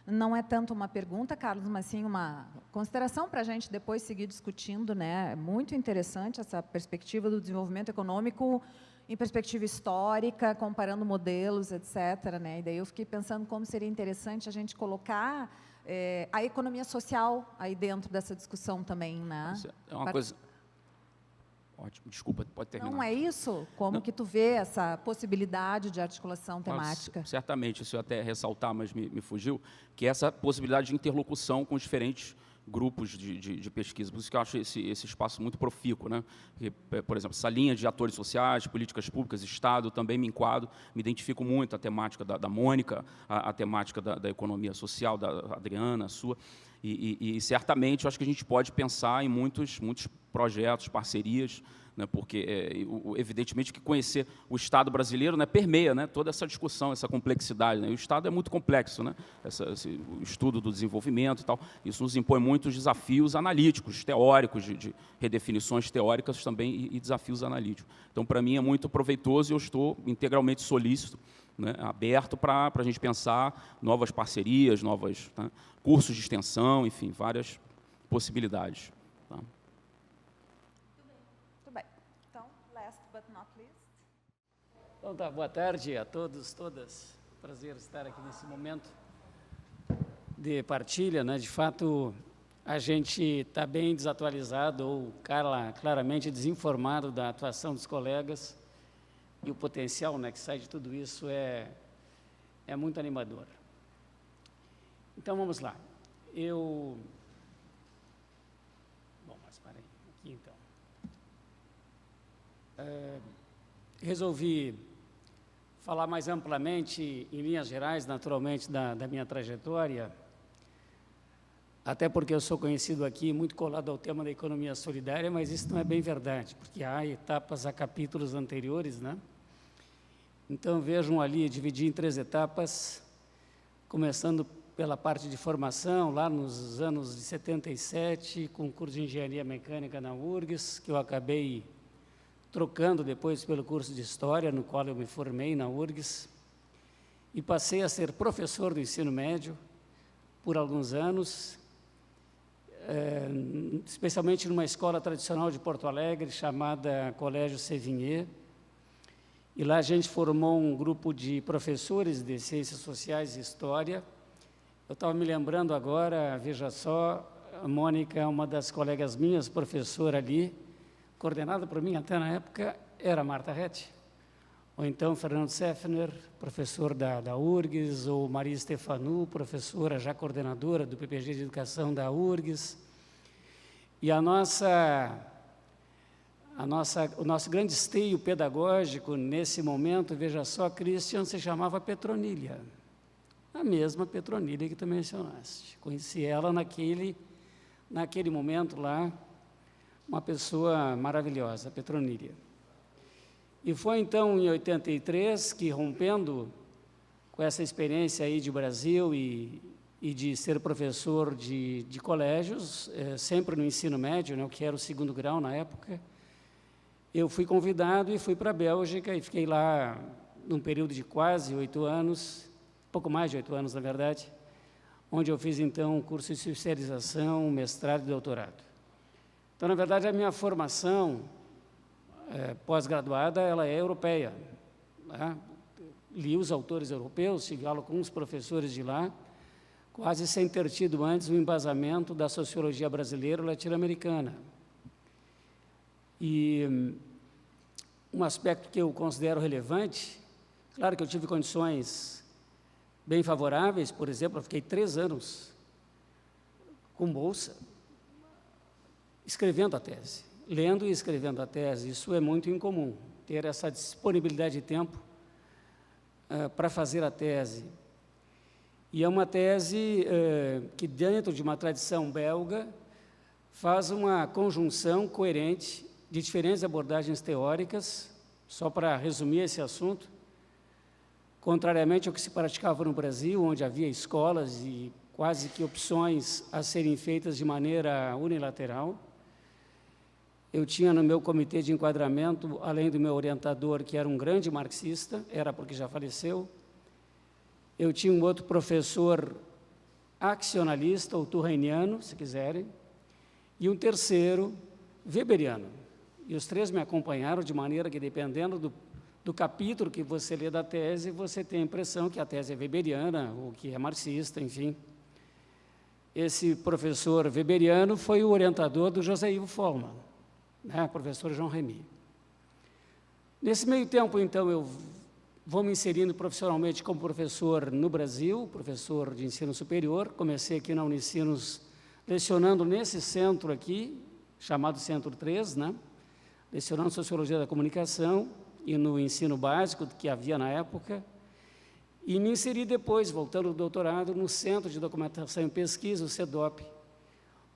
Não é tanto uma pergunta, Carlos, mas sim uma consideração para a gente depois seguir discutindo, né? É muito interessante essa perspectiva do desenvolvimento econômico em perspectiva histórica, comparando modelos, etc., né? E daí eu fiquei pensando como seria interessante a gente colocar a economia social aí dentro dessa discussão também, né? É uma coisa... Ótimo, desculpa, pode terminar. Não é isso? Como que tu vê essa possibilidade de articulação temática? Certamente, isso eu até ressaltar, mas me fugiu, que essa possibilidade de interlocução com os diferentes grupos de pesquisa. Por isso que eu acho esse espaço muito profícuo, né? Porque, por exemplo, essa linha de atores sociais, políticas públicas, Estado, também me enquadro, me identifico muito a temática da Mônica, a temática da economia social, da Adriana, a sua, e certamente eu acho que a gente pode pensar em muitos projetos, parcerias, né, porque, evidentemente, que conhecer o Estado brasileiro, né, permeia, né, toda essa discussão, essa complexidade. Né, e o Estado é muito complexo, né, o estudo do desenvolvimento e tal. Isso nos impõe muitos desafios analíticos, teóricos, de redefinições teóricas também e desafios analíticos. Então, para mim, é muito proveitoso e eu estou integralmente solícito, né, aberto para a gente pensar novas parcerias, novos, né, cursos de extensão, enfim, várias possibilidades. Tá? Então, tá, boa tarde a todos, todas. Prazer estar aqui nesse momento de partilha, né? De fato, a gente está bem desatualizado ou claramente desinformado da atuação dos colegas e o potencial, né, que sai de tudo isso é muito animador. Então, vamos lá. Bom, mas parei aqui, então. Resolvi falar mais amplamente, em linhas gerais, naturalmente, da minha trajetória, até porque eu sou conhecido aqui muito colado ao tema da economia solidária, mas isso não é bem verdade, porque há etapas, há capítulos anteriores, né? Então, vejam ali, dividi em 3 etapas, começando pela parte de formação, lá nos anos de 77, com o curso de Engenharia Mecânica na URGS, que eu acabei trocando depois pelo curso de História, no qual eu me formei na URGS, e passei a ser professor do ensino médio por alguns anos, especialmente numa escola tradicional de Porto Alegre, chamada Colégio Sévigné, e lá a gente formou um grupo de professores de Ciências Sociais e História. Eu estava me lembrando agora, veja só, a Mônica, uma das colegas minhas, professora ali, coordenada por mim até na época, era Marta Rett, ou então Fernando Seffner, professor da URGS, ou Maria Stefanu, professora já coordenadora do PPG de Educação da URGS. E o nosso grande esteio pedagógico nesse momento, veja só, Christian, se chamava Petronília, a mesma Petronília que tu mencionaste. Conheci ela naquele momento lá, uma pessoa maravilhosa, Petronília. E foi então em 83 que, rompendo com essa experiência aí de Brasil e de ser professor de colégios, sempre no ensino médio, né, o que era o 2º grau na época, eu fui convidado e fui para a Bélgica e fiquei lá num período de quase 8 anos, pouco mais de 8 anos, na verdade, onde eu fiz então um curso de especialização, mestrado e doutorado. Então, na verdade, a minha formação pós-graduada, ela é europeia, né? Li os autores europeus, tive aula com os professores de lá, quase sem ter tido antes o embasamento da sociologia brasileira ou latino-americana. E um aspecto que eu considero relevante, claro que eu tive condições bem favoráveis, por exemplo, eu fiquei 3 anos com bolsa, escrevendo a tese, lendo e escrevendo a tese. Isso é muito incomum, ter essa disponibilidade de tempo para fazer a tese. E é uma tese que, dentro de uma tradição belga, faz uma conjunção coerente de diferentes abordagens teóricas, só para resumir esse assunto, contrariamente ao que se praticava no Brasil, onde havia escolas e quase que opções a serem feitas de maneira unilateral. Eu tinha no meu comitê de enquadramento, além do meu orientador, que era um grande marxista, era porque já faleceu, eu tinha um outro professor accionalista, ou turreiniano, se quiserem, e um terceiro weberiano. E os 3 me acompanharam de maneira que, dependendo do capítulo que você lê da tese, você tem a impressão que a tese é weberiana, ou que é marxista, enfim. Esse professor weberiano foi o orientador do José Ivo Follmann, né, professor João Remy. Nesse meio tempo, então, eu vou me inserindo profissionalmente como professor no Brasil, professor de ensino superior. Comecei aqui na Unicinos lecionando nesse centro aqui, chamado Centro 3, né? Lecionando Sociologia da Comunicação e no ensino básico que havia na época, e me inseri depois, voltando ao doutorado, no Centro de Documentação e Pesquisa, o CEDOP,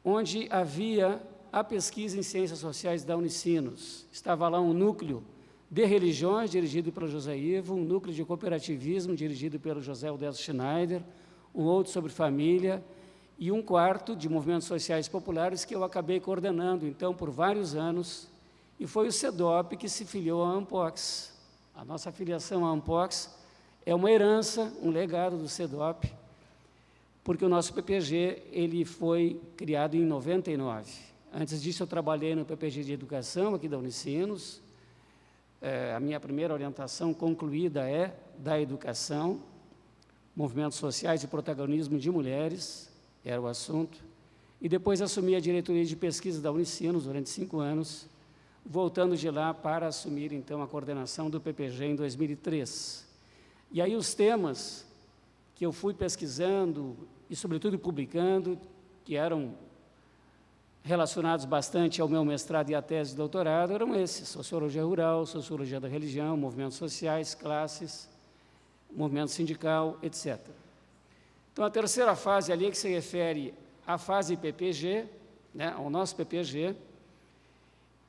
onde havia a pesquisa em Ciências Sociais da Unicinos. Estava lá um núcleo de religiões, dirigido pelo José Ivo, um núcleo de cooperativismo, dirigido pelo José Odelso Schneider, um outro sobre família, e um quarto de movimentos sociais populares que eu acabei coordenando, então, por vários anos, e foi o CEDOP que se filiou à Ampox. A nossa filiação à Ampox é uma herança, um legado do CEDOP, porque o nosso PPG ele foi criado em 99. Antes disso, eu trabalhei no PPG de Educação, aqui da Unicinos. A minha primeira orientação concluída é da educação, movimentos sociais e protagonismo de mulheres, era o assunto. E depois assumi a diretoria de pesquisa da Unicinos durante 5 anos, voltando de lá para assumir, então, a coordenação do PPG em 2003. E aí os temas que eu fui pesquisando e, sobretudo, publicando, que eram relacionados bastante ao meu mestrado e à tese de doutorado, eram esses: sociologia rural, sociologia da religião, movimentos sociais, classes, movimento sindical, etc. Então, a terceira fase ali que se refere à fase PPG, né, ao nosso PPG,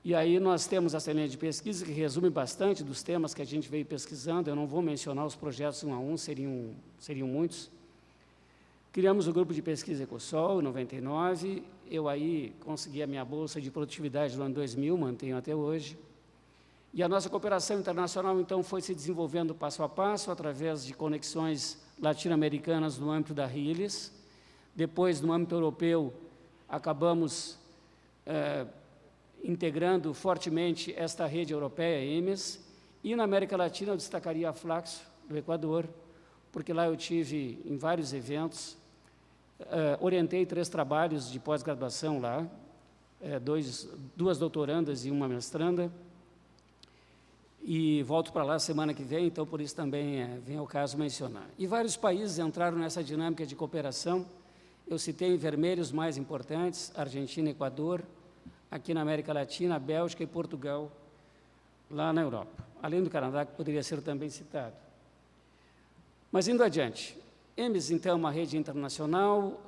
e aí nós temos essa linha de pesquisa que resume bastante dos temas que a gente veio pesquisando. Eu não vou mencionar os projetos um a um, seriam muitos. Criamos o grupo de pesquisa Ecosol, em 99, eu aí consegui a minha bolsa de produtividade no ano 2000, mantenho até hoje. E a nossa cooperação internacional, então, foi se desenvolvendo passo a passo, através de conexões latino-americanas no âmbito da RILES. Depois, no âmbito europeu, acabamos integrando fortemente esta rede europeia, EMES, e na América Latina eu destacaria a Flaxo, do Equador, porque lá eu tive em vários eventos, orientei 3 trabalhos de pós-graduação lá, 2 doutorandas e 1 mestranda, e volto para lá semana que vem, então por isso também vem ao caso mencionar. E vários países entraram nessa dinâmica de cooperação. Eu citei em vermelho os mais importantes: Argentina e Equador, aqui na América Latina, Bélgica e Portugal, lá na Europa, além do Canadá, que poderia ser também citado. Mas indo adiante, EMES, então, é uma rede internacional,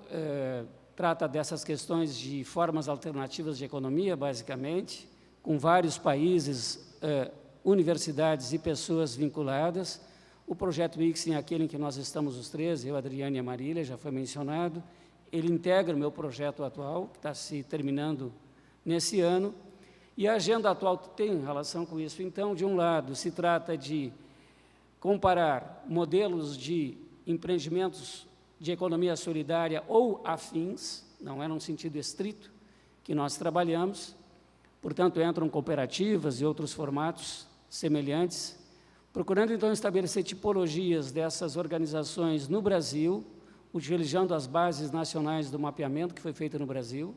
trata dessas questões de formas alternativas de economia, basicamente, com vários países, universidades e pessoas vinculadas. O projeto ICSIM é aquele em que nós estamos os 3, eu, Adriane e a Marília, já foi mencionado. Ele integra o meu projeto atual, que está se terminando nesse ano, e a agenda atual tem relação com isso. Então, de um lado, se trata de comparar modelos de empreendimentos de economia solidária ou afins, não é num sentido estrito que nós trabalhamos, portanto, entram cooperativas e outros formatos semelhantes, procurando, então, estabelecer tipologias dessas organizações no Brasil, utilizando as bases nacionais do mapeamento que foi feito no Brasil,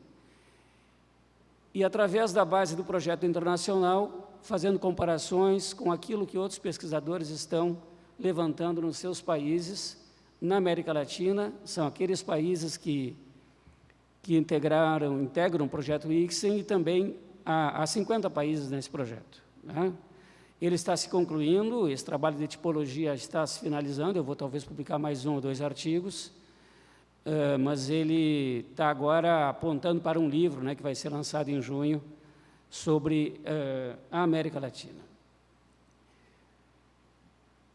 e, através da base do projeto internacional, fazendo comparações com aquilo que outros pesquisadores estão levantando nos seus países. Na América Latina, são aqueles países que integram o projeto ICSIM, e também há 50 países nesse projeto, né? Ele está se concluindo, esse trabalho de tipologia está se finalizando, eu vou talvez publicar mais 1 ou 2 artigos, mas ele está agora apontando para um livro, né, que vai ser lançado em junho, sobre a América Latina.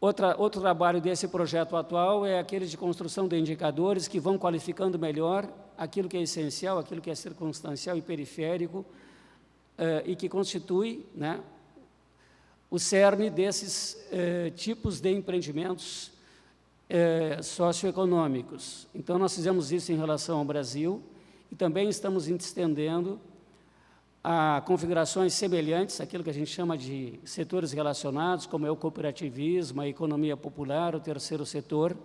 Outro trabalho desse projeto atual é aquele de construção de indicadores que vão qualificando melhor aquilo que é essencial, aquilo que é circunstancial e periférico, e que constitui, né, o cerne desses tipos de empreendimentos socioeconômicos. Então, nós fizemos isso em relação ao Brasil e também estamos estendendo a configurações semelhantes, aquilo que a gente chama de setores relacionados, como é o cooperativismo, a economia popular, o terceiro setor,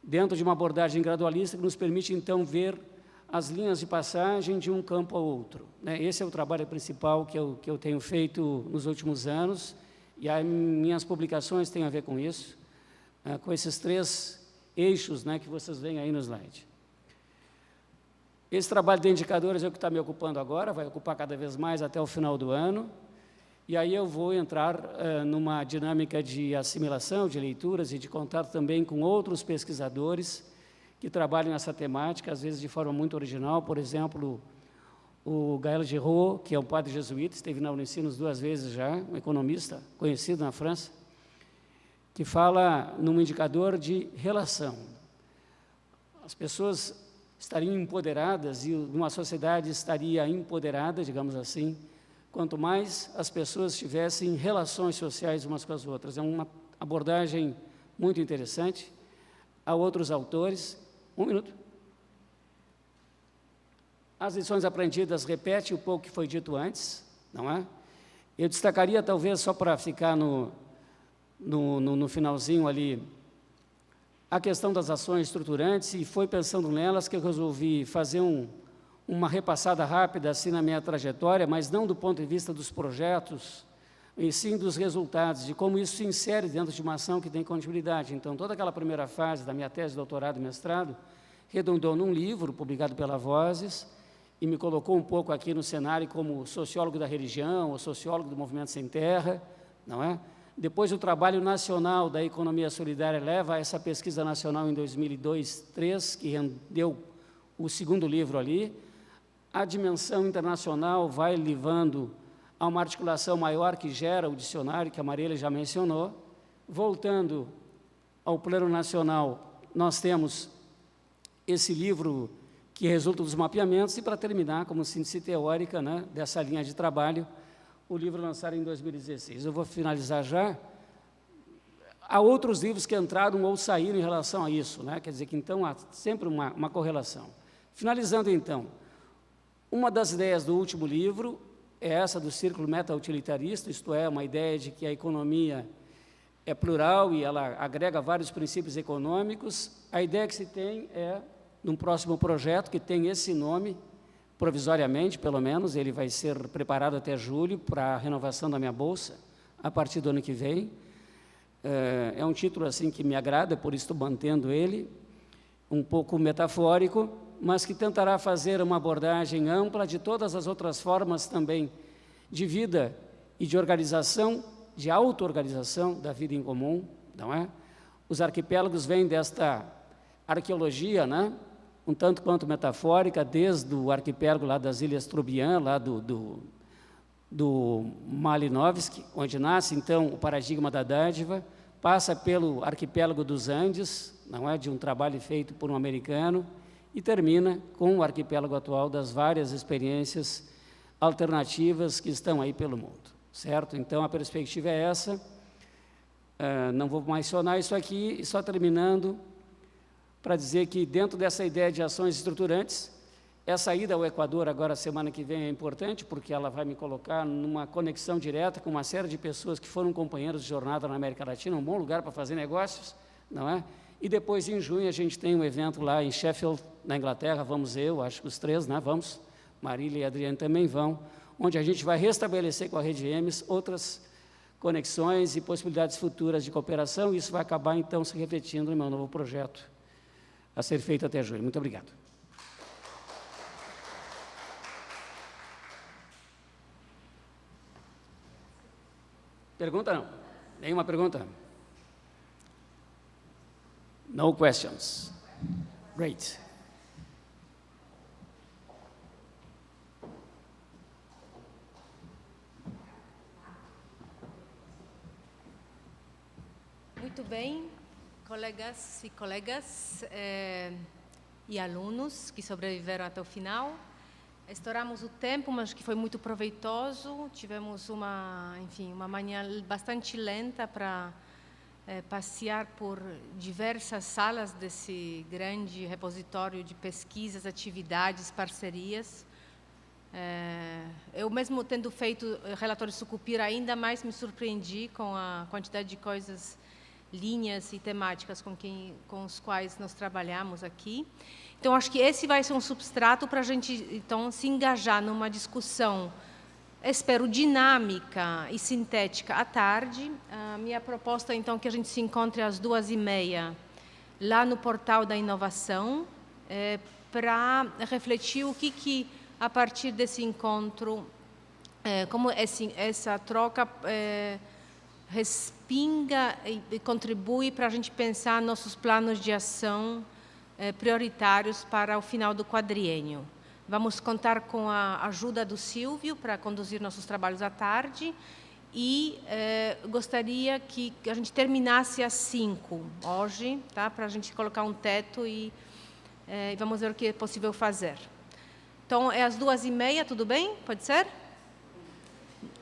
dentro de uma abordagem gradualista que nos permite, então, ver as linhas de passagem de um campo ao outro, né? Esse é o trabalho principal que eu tenho feito nos últimos anos, e as minhas publicações têm a ver com isso, com esses 3 eixos, né, que vocês veem aí no slide. Esse trabalho de indicadores é o que está me ocupando agora, vai ocupar cada vez mais até o final do ano. E aí eu vou entrar numa dinâmica de assimilação, de leituras e de contato também com outros pesquisadores que trabalham nessa temática, às vezes de forma muito original. Por exemplo, o Gaël Giraud, que é um padre jesuíta, esteve na Unicinos 2 vezes já, um economista conhecido na França, que fala num indicador de relação. As pessoas estariam empoderadas e uma sociedade estaria empoderada, digamos assim, quanto mais as pessoas tivessem relações sociais umas com as outras. É uma abordagem muito interessante. Há outros autores. Um minuto. As lições aprendidas repetem um pouco o que foi dito antes, não é? Eu destacaria, talvez, só para ficar no finalzinho ali, a questão das ações estruturantes, e foi pensando nelas que eu resolvi fazer uma repassada rápida assim na minha trajetória, mas não do ponto de vista dos projetos, e sim dos resultados, de como isso se insere dentro de uma ação que tem continuidade. Então, toda aquela primeira fase da minha tese de doutorado e mestrado redundou num livro publicado pela Vozes e me colocou um pouco aqui no cenário como sociólogo da religião, ou sociólogo do movimento sem terra, não é? Depois, o trabalho nacional da economia solidária leva a essa pesquisa nacional em 2002-2003, que rendeu o segundo livro ali. A dimensão internacional vai levando a uma articulação maior que gera o dicionário, que a Marília já mencionou. Voltando ao plano nacional, nós temos esse livro que resulta dos mapeamentos, e para terminar, como síntese teórica, né, dessa linha de trabalho, o livro lançado em 2016. Eu vou finalizar já. Há outros livros que entraram ou saíram em relação a isso, né? Quer dizer que, então, há sempre uma correlação. Finalizando, então, uma das ideias do último livro é essa do círculo meta-utilitarista, isto é, uma ideia de que a economia é plural e ela agrega vários princípios econômicos. A ideia que se tem é, num próximo projeto, que tem esse nome, provisoriamente, pelo menos, ele vai ser preparado até julho para a renovação da minha bolsa, a partir do ano que vem. É um título assim que me agrada, por isso estou mantendo ele, um pouco metafórico, mas que tentará fazer uma abordagem ampla de todas as outras formas também de vida e de organização, de auto-organização da vida em comum, não é? Os arquipélagos vêm desta arqueologia, né? Um tanto quanto metafórica, desde o arquipélago lá das Ilhas Trobriand, lá do Malinowski, onde nasce, então, o paradigma da dádiva, passa pelo arquipélago dos Andes, não é, de um trabalho feito por um americano, e termina com o arquipélago atual das várias experiências alternativas que estão aí pelo mundo, certo? Então, a perspectiva é essa. Não vou mencionar isso aqui, só terminando, para dizer que, dentro dessa ideia de ações estruturantes, essa ida ao Equador agora, semana que vem, é importante, porque ela vai me colocar numa conexão direta com uma série de pessoas que foram companheiros de jornada na América Latina, um bom lugar para fazer negócios, não é? E depois, em junho, a gente tem um evento lá em Sheffield, na Inglaterra, vamos eu, acho que os três, né? Vamos, Marília e Adriane também vão, onde a gente vai restabelecer com a Rede EMES outras conexões e possibilidades futuras de cooperação, e isso vai acabar, então, se refletindo no meu novo projeto a ser feito até julho. Muito obrigado. Pergunta não? Nenhuma pergunta? No questions. Great. Muito bem, colegas e alunos que sobreviveram até o final. Estouramos o tempo, mas que foi muito proveitoso. Tivemos uma manhã bastante lenta para passear por diversas salas desse grande repositório de pesquisas, atividades, parcerias. Eu mesmo tendo feito relatório Sucupira, ainda mais me surpreendi com a quantidade de coisas, linhas e temáticas com os quais nós trabalhamos aqui. Então, acho que esse vai ser um substrato para a gente, então, se engajar numa discussão, espero, dinâmica e sintética à tarde. A minha proposta, então, é que a gente se encontre às 14h30 lá no Portal da Inovação, para refletir o que a partir desse encontro, como essa troca respinga e contribui para a gente pensar nossos planos de ação prioritários para o final do quadriênio. Vamos contar com a ajuda do Silvio para conduzir nossos trabalhos à tarde e gostaria que a gente terminasse às 5 hoje, tá? Para a gente colocar um teto e vamos ver o que é possível fazer. Então, é às 2h30, tudo bem? Pode ser?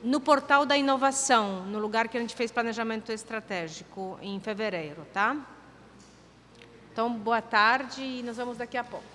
No Portal da Inovação, no lugar que a gente fez planejamento estratégico em fevereiro, tá? Então, boa tarde e nos vemos daqui a pouco.